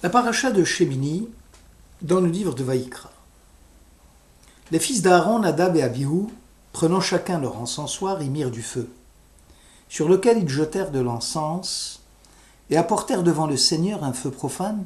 La paracha de Shemini dans le livre de Vaïkra. Les fils d'Aaron, Nadab et Abihu, prenant chacun leur encensoir, y mirent du feu, sur lequel ils jetèrent de l'encens et apportèrent devant le Seigneur un feu profane,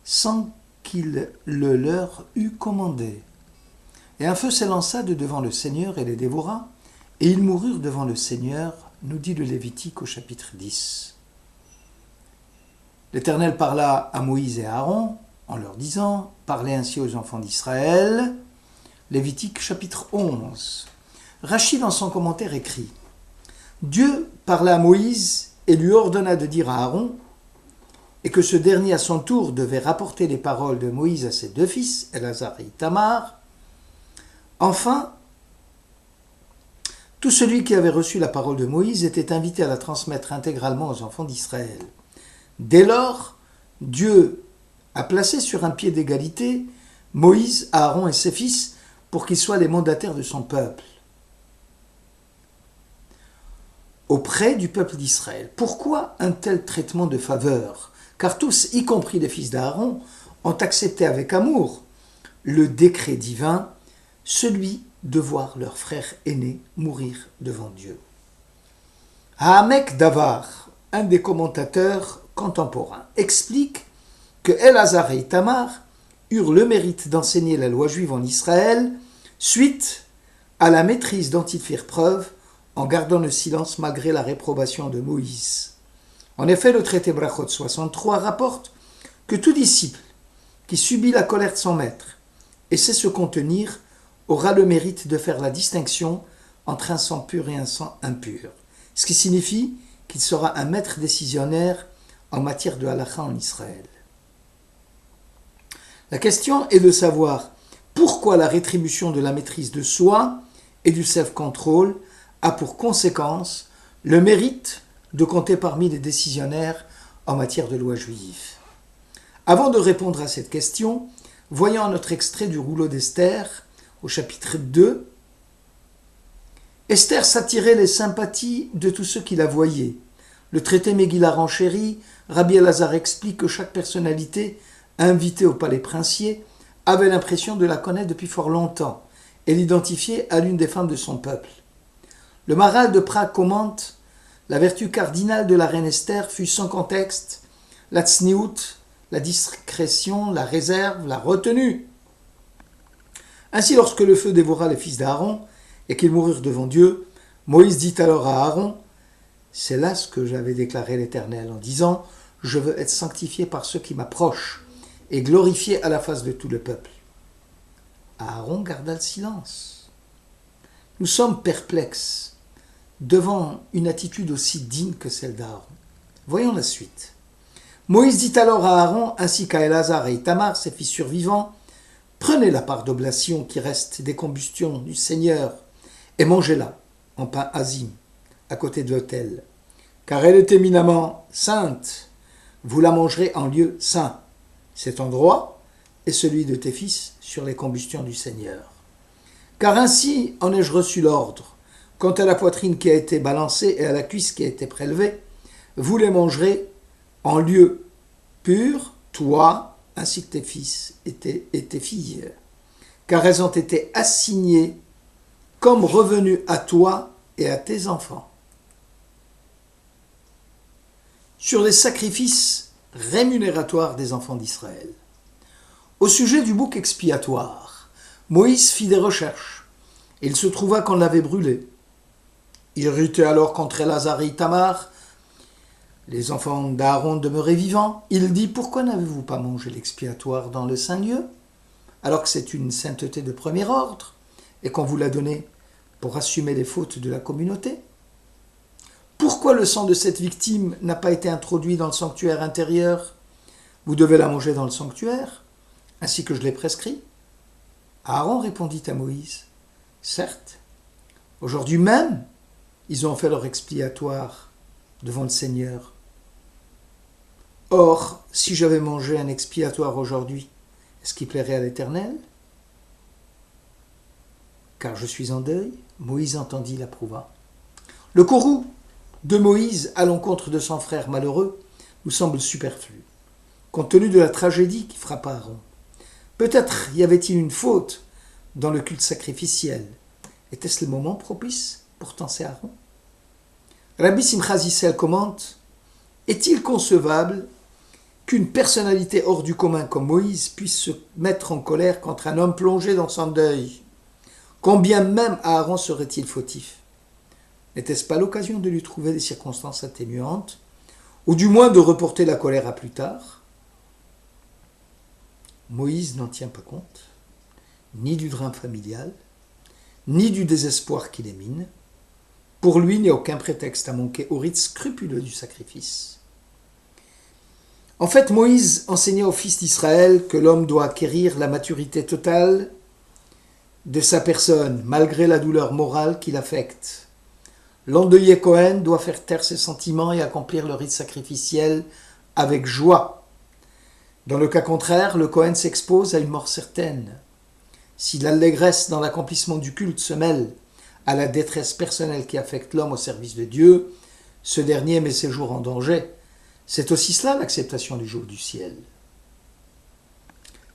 sans qu'il le leur eût commandé. Et un feu s'élança de devant le Seigneur et les dévora, et ils moururent devant le Seigneur, nous dit le Lévitique au chapitre 10. L'Éternel parla à Moïse et à Aaron en leur disant « Parlez ainsi aux enfants d'Israël » Lévitique chapitre 11. Rachid dans son commentaire écrit « Dieu parla à Moïse et lui ordonna de dire à Aaron et que ce dernier à son tour devait rapporter les paroles de Moïse à ses deux fils, Elazar et Itamar. Enfin, tout celui qui avait reçu la parole de Moïse était invité à la transmettre intégralement aux enfants d'Israël. Dès lors, Dieu a placé sur un pied d'égalité Moïse, Aaron et ses fils pour qu'ils soient les mandataires de son peuple auprès du peuple d'Israël. Pourquoi un tel traitement de faveur ? Car tous, y compris les fils d'Aaron, ont accepté avec amour le décret divin, celui de voir leur frère aîné mourir devant Dieu. Hamek Davar, un des commentateurs contemporains, explique que Elazar et Itamar eurent le mérite d'enseigner la loi juive en Israël suite à la maîtrise dont ils firent preuve en gardant le silence malgré la réprobation de Moïse. En effet, le traité Brachot 63 rapporte que tout disciple qui subit la colère de son maître et sait se contenir aura le mérite de faire la distinction entre un sang pur et un sang impur, ce qui signifie qu'il sera un maître décisionnaire en matière de halakha en Israël. La question est de savoir pourquoi la rétribution de la maîtrise de soi et du self-control a pour conséquence le mérite de compter parmi les décisionnaires en matière de loi juive. Avant de répondre à cette question, voyons notre extrait du rouleau d'Esther au chapitre 2. Esther s'attirait les sympathies de tous ceux qui la voyaient. Le traité Megillah renchérit, Rabbi Elazar explique que chaque personnalité invitée au palais princier avait l'impression de la connaître depuis fort longtemps et l'identifier à l'une des femmes de son peuple. Le Maharal de Prague commente « La vertu cardinale de la reine Esther fut sans contexte, la tzniout, la discrétion, la réserve, la retenue. Ainsi, lorsque le feu dévora les fils d'Aaron et qu'ils moururent devant Dieu, Moïse dit alors à Aaron « C'est là ce que j'avais déclaré l'Éternel en disant « Je veux être sanctifié par ceux qui m'approchent et glorifié à la face de tout le peuple. » Aaron garda le silence. Nous sommes perplexes devant une attitude aussi digne que celle d'Aaron. Voyons la suite. Moïse dit alors à Aaron ainsi qu'à Elazar et Itamar, ses fils survivants, « Prenez la part d'oblation qui reste des combustions du Seigneur et mangez-la en pain azim, à côté de l'autel, car elle est éminemment sainte. Vous la mangerez en lieu saint. Cet endroit est celui de tes fils sur les combustions du Seigneur. Car ainsi en ai-je reçu l'ordre. Quant à la poitrine qui a été balancée et à la cuisse qui a été prélevée, vous les mangerez en lieu pur, toi, ainsi que tes fils et tes filles, car elles ont été assignées comme revenues à toi et à tes enfants. » Sur les sacrifices rémunératoire des enfants d'Israël. Au sujet du bouc expiatoire, Moïse fit des recherches. Il se trouva qu'on l'avait brûlé. Irrité alors contre Elazar et Itamar, les enfants d'Aaron demeuraient vivants, il dit « Pourquoi n'avez-vous pas mangé l'expiatoire dans le saint lieu, alors que c'est une sainteté de premier ordre, et qu'on vous l'a donné pour assumer les fautes de la communauté ? Pourquoi le sang de cette victime n'a pas été introduit dans le sanctuaire intérieur ? Vous devez la manger dans le sanctuaire, ainsi que je l'ai prescrit. » Aaron répondit à Moïse, « Certes, aujourd'hui même, ils ont fait leur expiatoire devant le Seigneur. Or, si j'avais mangé un expiatoire aujourd'hui, est-ce qu'il plairait à l'Éternel ? Car je suis en deuil. » Moïse entendit, l'approuva. Le courroux de Moïse à l'encontre de son frère malheureux nous semble superflu. compte tenu de la tragédie qui frappa Aaron. Peut-être y avait-il une faute dans le culte sacrificiel. Était-ce le moment propice pour tenser Aaron? Rabbi Simcha Zissel commente: est-il concevable qu'une personnalité hors du commun comme Moïse puisse se mettre en colère contre un homme plongé dans son deuil? Combien même Aaron serait-il fautif? N'était-ce pas l'occasion de lui trouver des circonstances atténuantes, ou du moins de reporter la colère à plus tard? Moïse n'en tient pas compte, ni du drame familial, ni du désespoir qui les mine. Pour lui, il n'y a aucun prétexte à manquer au rite scrupuleux du sacrifice. En fait, Moïse enseignait aux fils d'Israël que l'homme doit acquérir la maturité totale de sa personne, malgré la douleur morale qui l'affecte. L'endeuillé Cohen doit faire taire ses sentiments et accomplir le rite sacrificiel avec joie. Dans le cas contraire, le Cohen s'expose à une mort certaine. Si l'allégresse dans l'accomplissement du culte se mêle à la détresse personnelle qui affecte l'homme au service de Dieu, ce dernier met ses jours en danger. C'est aussi cela l'acceptation du jour du ciel.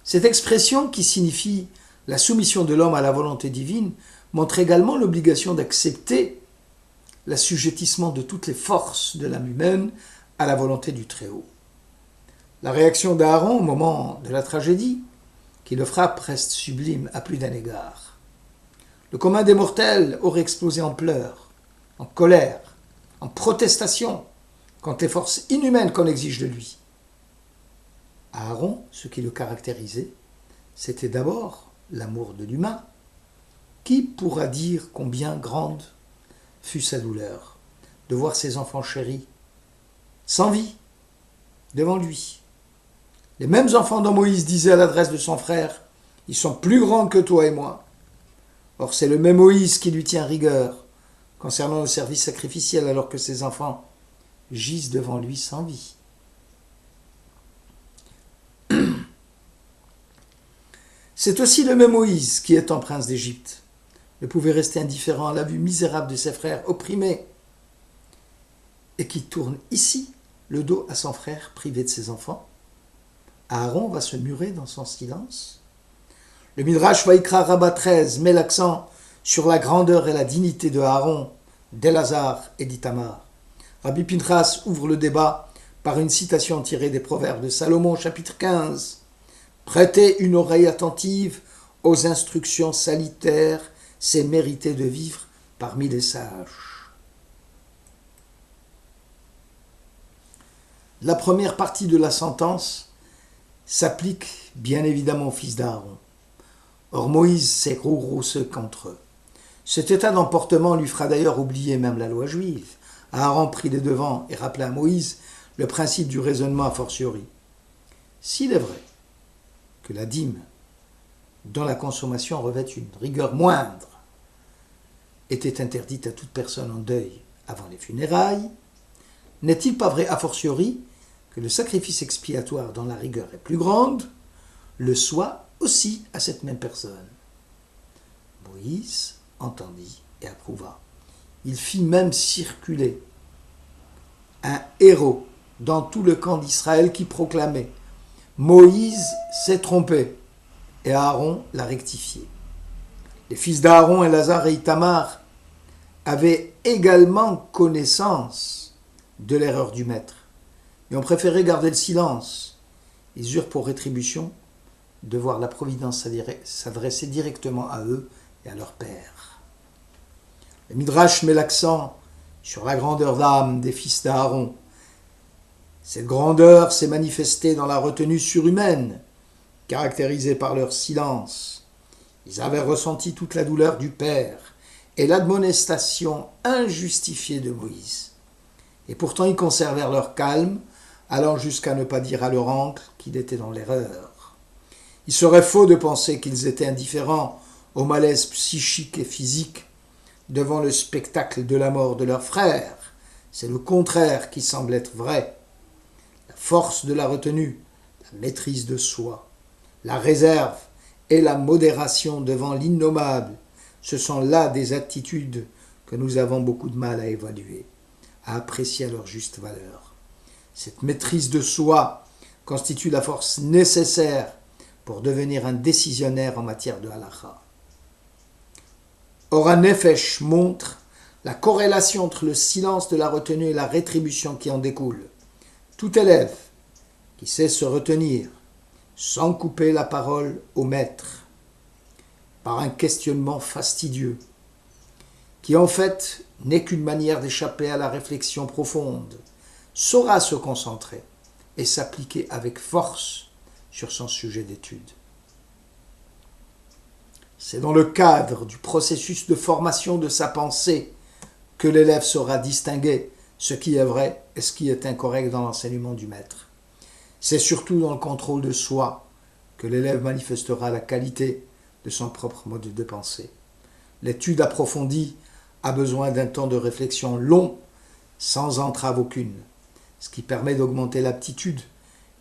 Cette expression qui signifie la soumission de l'homme à la volonté divine montre également l'obligation d'accepter l'assujettissement de toutes les forces de l'âme humaine à la volonté du Très-Haut. La réaction d'Aaron au moment de la tragédie qui le frappe reste sublime à plus d'un égard. Le commun des mortels aurait explosé en pleurs, en colère, en protestation contre les forces inhumaines qu'on exige de lui. Aaron, ce qui le caractérisait, c'était d'abord l'amour de l'humain. Qui pourra dire combien grande fut sa douleur de voir ses enfants chéris sans vie devant lui? Les mêmes enfants dont Moïse disait à l'adresse de son frère: « Ils sont plus grands que toi et moi ». Or, c'est le même Moïse qui lui tient rigueur concernant le service sacrificiel alors que ses enfants gisent devant lui sans vie. C'est aussi le même Moïse qui, étant prince d'Égypte, ne pouvait rester indifférent à la vue misérable de ses frères opprimés et qui tourne ici le dos à son frère privé de ses enfants. Aaron va se murer dans son silence. Le Midrash Vaïkra Rabbah 13 met l'accent sur la grandeur et la dignité de Aaron, d'Elazar et d'Itamar. Rabbi Pinchas ouvre le débat par une citation tirée des Proverbes de Salomon, chapitre 15. « Prêter une oreille attentive aux instructions salutaires, c'est mériter de vivre parmi les sages. » La première partie de la sentence s'applique bien évidemment au fils d'Aaron. Or Moïse s'est roussé contre eux. Cet état d'emportement lui fera d'ailleurs oublier même la loi juive. Aaron prit les devants et rappela à Moïse le principe du raisonnement a fortiori. S'il est vrai que la dîme, dont la consommation revêt une rigueur moindre, était interdite à toute personne en deuil avant les funérailles, n'est-il pas vrai a fortiori que le sacrifice expiatoire dont la rigueur est plus grande le soit aussi à cette même personne? Moïse entendit et approuva. Il fit même circuler un héros dans tout le camp d'Israël qui proclamait « Moïse s'est trompé » et Aaron l'a rectifié. Les fils d'Aaron, Elazar et Itamar, avaient également connaissance de l'erreur du maître, mais ont préféré garder le silence. Ils eurent pour rétribution de voir la providence s'adresser directement à eux et à leur père. Le Midrash met l'accent sur la grandeur d'âme des fils d'Aaron. Cette grandeur s'est manifestée dans la retenue surhumaine, caractérisée par leur silence. Ils avaient ressenti toute la douleur du Père et l'admonestation injustifiée de Moïse. Et pourtant ils conservèrent leur calme, allant jusqu'à ne pas dire à leur oncle qu'il était dans l'erreur. Il serait faux de penser qu'ils étaient indifférents au malaise psychique et physique devant le spectacle de la mort de leur frère. C'est le contraire qui semble être vrai. La force de la retenue, la maîtrise de soi, la réserve et la modération devant l'innommable, ce sont là des attitudes que nous avons beaucoup de mal à évaluer, à apprécier à leur juste valeur. Cette maîtrise de soi constitue la force nécessaire pour devenir un décisionnaire en matière de halakha. Or, un nefesh montre la corrélation entre le silence de la retenue et la rétribution qui en découle. Tout élève qui sait se retenir sans couper la parole au maître par un questionnement fastidieux, qui en fait n'est qu'une manière d'échapper à la réflexion profonde, saura se concentrer et s'appliquer avec force sur son sujet d'étude. C'est dans le cadre du processus de formation de sa pensée que l'élève saura distinguer ce qui est vrai et ce qui est incorrect dans l'enseignement du maître. C'est surtout dans le contrôle de soi que l'élève manifestera la qualité de son propre mode de pensée. L'étude approfondie a besoin d'un temps de réflexion long, sans entrave aucune, ce qui permet d'augmenter l'aptitude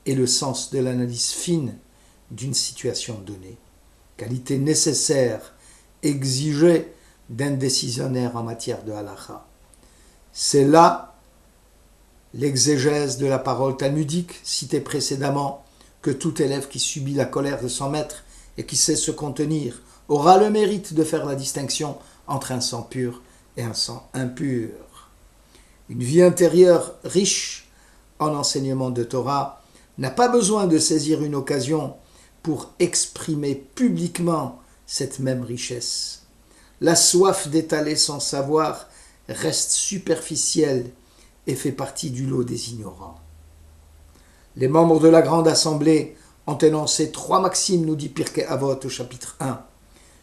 et le sens de l'analyse fine d'une situation donnée. Qualité nécessaire, exigée d'un décisionnaire en matière de halakha. C'est là l'exégèse de la parole talmudique citée précédemment, que tout élève qui subit la colère de son maître et qui sait se contenir aura le mérite de faire la distinction entre un sang pur et un sang impur. Une vie intérieure riche en enseignement de Torah n'a pas besoin de saisir une occasion pour exprimer publiquement cette même richesse. La soif d'étaler son savoir reste superficielle et fait partie du lot des ignorants. Les membres de la grande assemblée ont énoncé 3 maximes, nous dit Pirkei Avot au chapitre 1.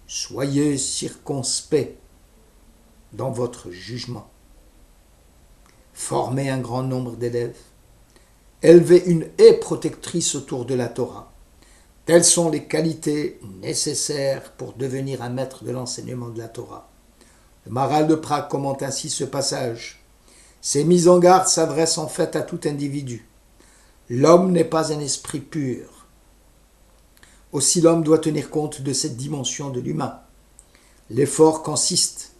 Soyez circonspects dans votre jugement. Formez un grand nombre d'élèves. Élevez une haie protectrice autour de la Torah. Telles sont les qualités nécessaires pour devenir un maître de l'enseignement de la Torah. Le Maharal de Prague commente ainsi ce passage. Ces mises en garde s'adressent en fait à tout individu. L'homme n'est pas un esprit pur. Aussi l'homme doit tenir compte de cette dimension de l'humain. L'effort consiste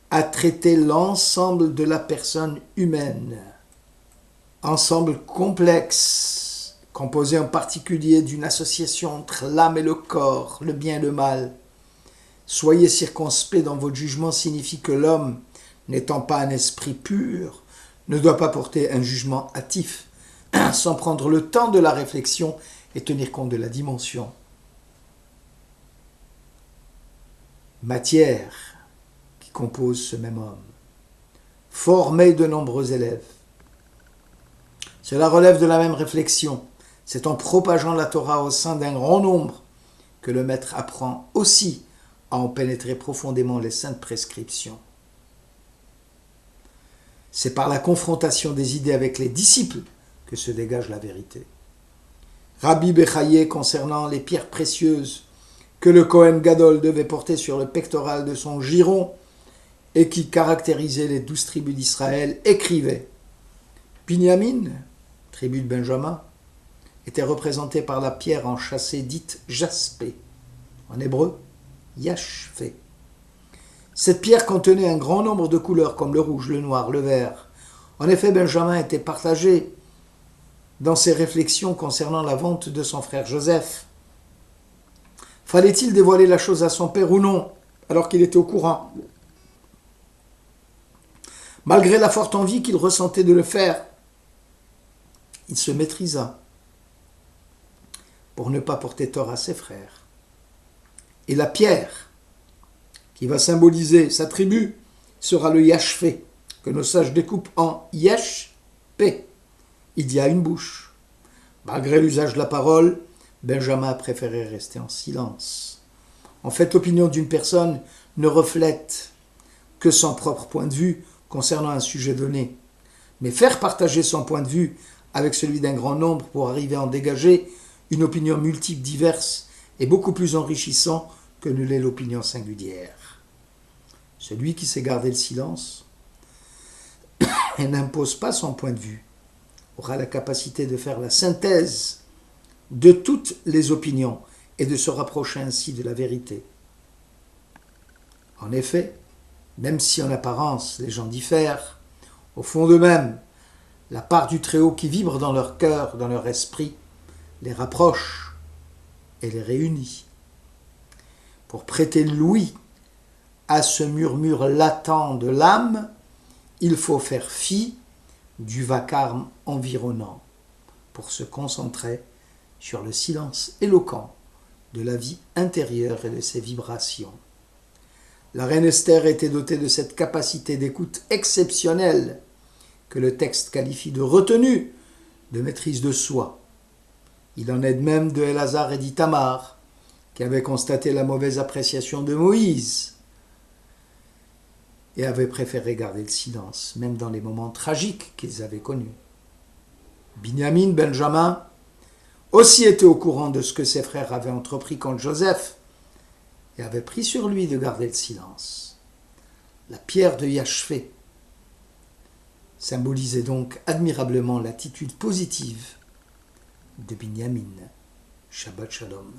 à traiter l'ensemble de la personne humaine. Ensemble complexe, composé en particulier d'une association entre l'âme et le corps, le bien et le mal. Soyez circonspect dans votre jugement signifie que l'homme, n'étant pas un esprit pur, ne doit pas porter un jugement hâtif, sans prendre le temps de la réflexion et tenir compte de la dimension matière qui compose ce même homme. Former de nombreux élèves. Cela relève de la même réflexion. C'est en propageant la Torah au sein d'un grand nombre que le maître apprend aussi à en pénétrer profondément les saintes prescriptions. C'est par la confrontation des idées avec les disciples que se dégage la vérité. Rabbi Bechaye, concernant les pierres précieuses que le Kohen Gadol devait porter sur le pectoral de son giron et qui caractérisaient les 12 tribus d'Israël, écrivait « Binyamin, tribu de Benjamin, était représenté par la pierre enchâssée dite jaspé, en hébreu yashfé. Cette pierre contenait un grand nombre de couleurs comme le rouge, le noir, le vert. En effet, Benjamin était partagé dans ses réflexions concernant la vente de son frère Joseph. Fallait-il dévoiler la chose à son père ou non, alors qu'il était au courant? Malgré la forte envie qu'il ressentait de le faire, il se maîtrisa pour ne pas porter tort à ses frères. Et la pierre, qui va symboliser sa tribu, sera le yashfé, que nos sages découpent en yesh-pé. Il y a une bouche. Malgré l'usage de la parole, Benjamin a préféré rester en silence. En fait, l'opinion d'une personne ne reflète que son propre point de vue concernant un sujet donné. Mais faire partager son point de vue avec celui d'un grand nombre pour arriver à en dégager une opinion multiple, diverse, est beaucoup plus enrichissant que ne l'est l'opinion singulière. Celui qui sait garder le silence et n'impose pas son point de vue aura la capacité de faire la synthèse de toutes les opinions et de se rapprocher ainsi de la vérité. En effet, même si en apparence les gens diffèrent, au fond d'eux-mêmes, la part du Très-Haut qui vibre dans leur cœur, dans leur esprit, les rapproche et les réunit. Pour prêter l'ouïe à ce murmure latent de l'âme, il faut faire fi du vacarme environnant pour se concentrer sur le silence éloquent de la vie intérieure et de ses vibrations. La reine Esther était dotée de cette capacité d'écoute exceptionnelle que le texte qualifie de retenue, de maîtrise de soi. Il en est de même de Elazar et d'Itamar, qui avaient constaté la mauvaise appréciation de Moïse et avaient préféré garder le silence, même dans les moments tragiques qu'ils avaient connus. Binyamin, Benjamin, aussi était au courant de ce que ses frères avaient entrepris contre Joseph et avait pris sur lui de garder le silence. La pierre de Yashvé symbolisait donc admirablement l'attitude positive de Binyamin. Shabbat Shalom.